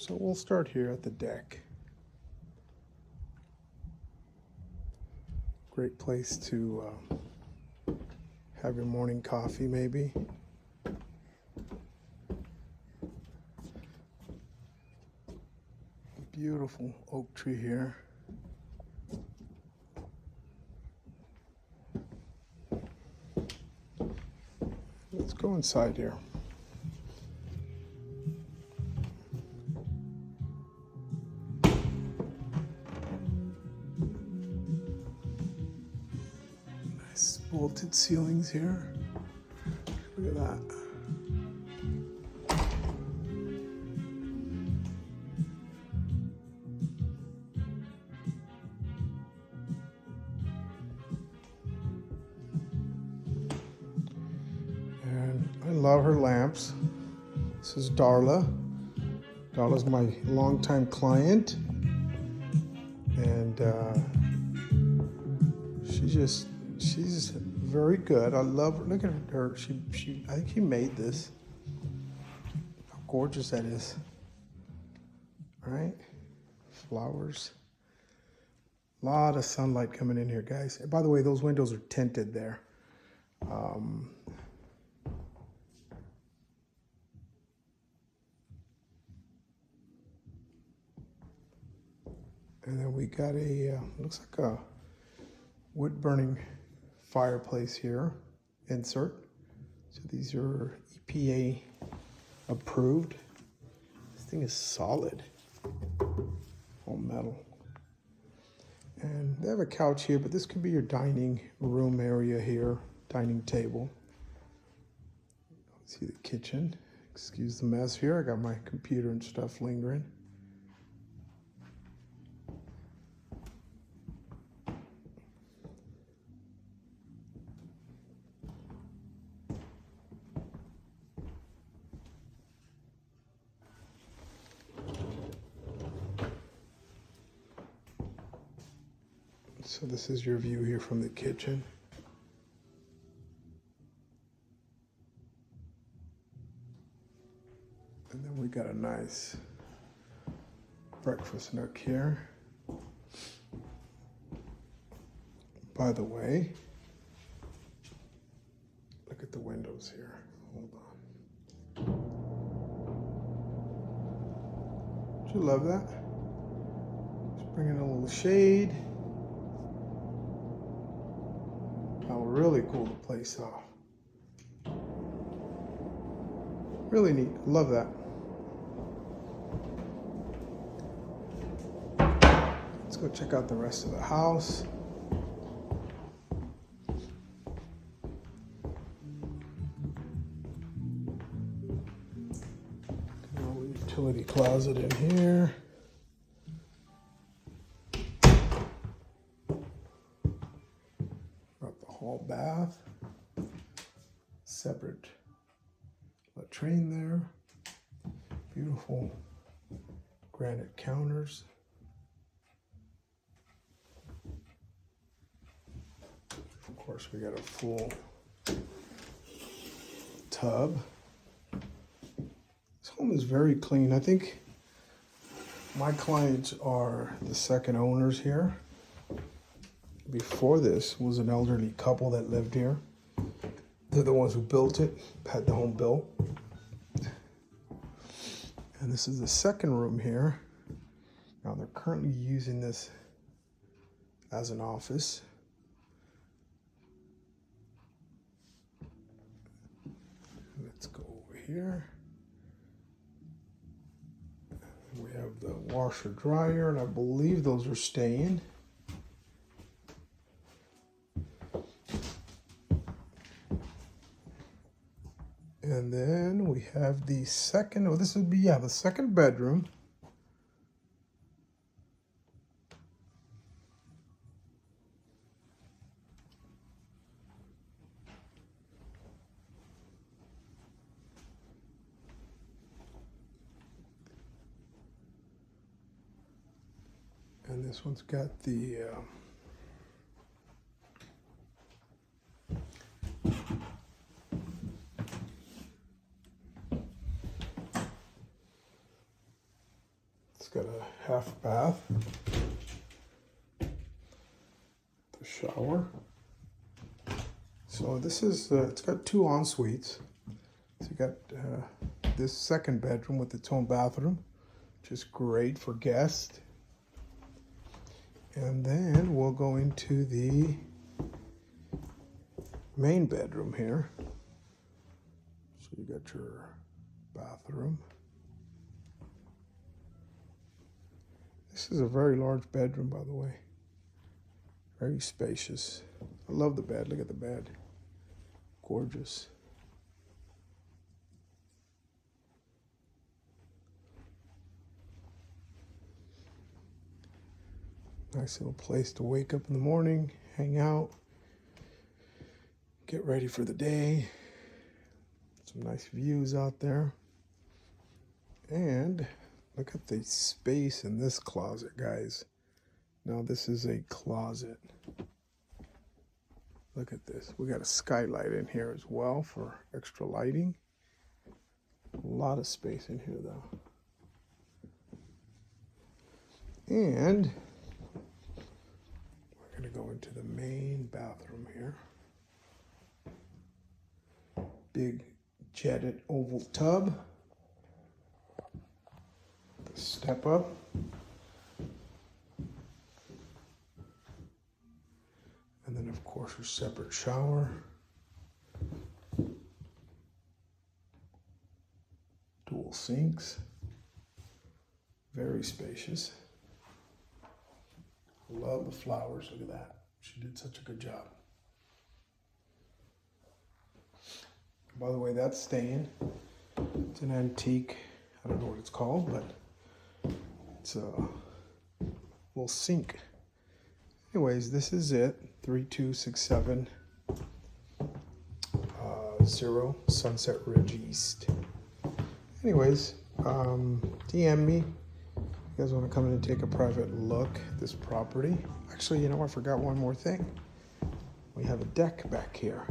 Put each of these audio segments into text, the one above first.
So we'll start here at the deck. Great place to have your morning coffee, maybe. Beautiful oak tree here. Let's go inside here. Nice vaulted ceilings here. Look at that. And I love her lamps. This is Darla. Darla's my longtime client, and she's very good. I love her. Look at her. I think she made this. How gorgeous that is. All right, flowers. A lot of sunlight coming in here, guys. And by the way, those windows are tinted there. And then we got a, looks like a wood burning fireplace here, insert. So these are EPA approved. This thing is solid, all metal. And they have a couch here, but this could be your dining room area here, dining table. See the kitchen. Excuse the mess here. I got my computer and stuff lingering. So this is your view here from the kitchen. And then we got a nice breakfast nook here. By the way, look at the windows here. Hold on. Don't you love that? Just bring in a little shade. That'll really cool the place off. Really neat. Love that. Let's go check out the rest of the house. Got a little utility closet in here. Hall bath, separate latrine there, beautiful granite counters. Of course, we got a full tub. This home is very clean. I think my clients are the second owners here. Before this was an elderly couple that lived here. They're the ones who built it, had the home built. And this is the second room here. Now they're currently using this as an office. Let's go over here. We have the washer dryer, and I believe those are staying. And then we have the second, oh, this would be, yeah, the second bedroom. And this one's got the got a half bath, the shower. So this is, it's got 2 en suites. So you got this second bedroom with its own bathroom, which is great for guests. And then we'll go into the main bedroom here. So you got your bathroom. This is a very large bedroom, by the way. Very spacious. I love the bed. Look at the bed. Gorgeous. Nice little place to wake up in the morning, hang out, get ready for the day. Some nice views out there. And look at the space in this closet, guys. Now this is a closet. Look at this. We got a skylight in here as well for extra lighting. A lot of space in here though. And we're going to go into the main bathroom here. Big jetted oval tub. The step up. And then of course your separate shower. Dual sinks. Very spacious. Love the flowers, look at that. She did such a good job. By the way, that's staying. It's an antique, I don't know what it's called, but it's a little sink. Anyways, this is it. 3267 0 Sunset Ridge East. Anyways, DM me. You guys want to come in and take a private look at this property. Actually, you know, I forgot one more thing. We have a deck back here.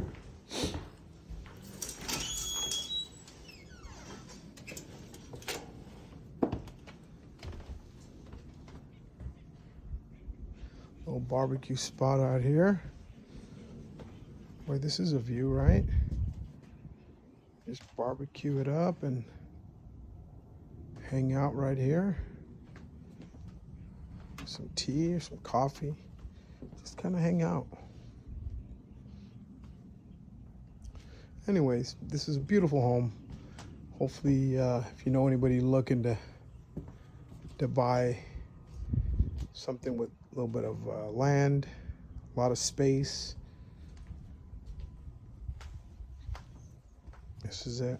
Little barbecue spot out here. Boy, this is a view, right? Just barbecue it up and hang out right here. Some tea or some coffee. Just kind of hang out. Anyways, this is a beautiful home. Hopefully, if you know anybody looking to buy something with a little bit of land, a lot of space, this is it.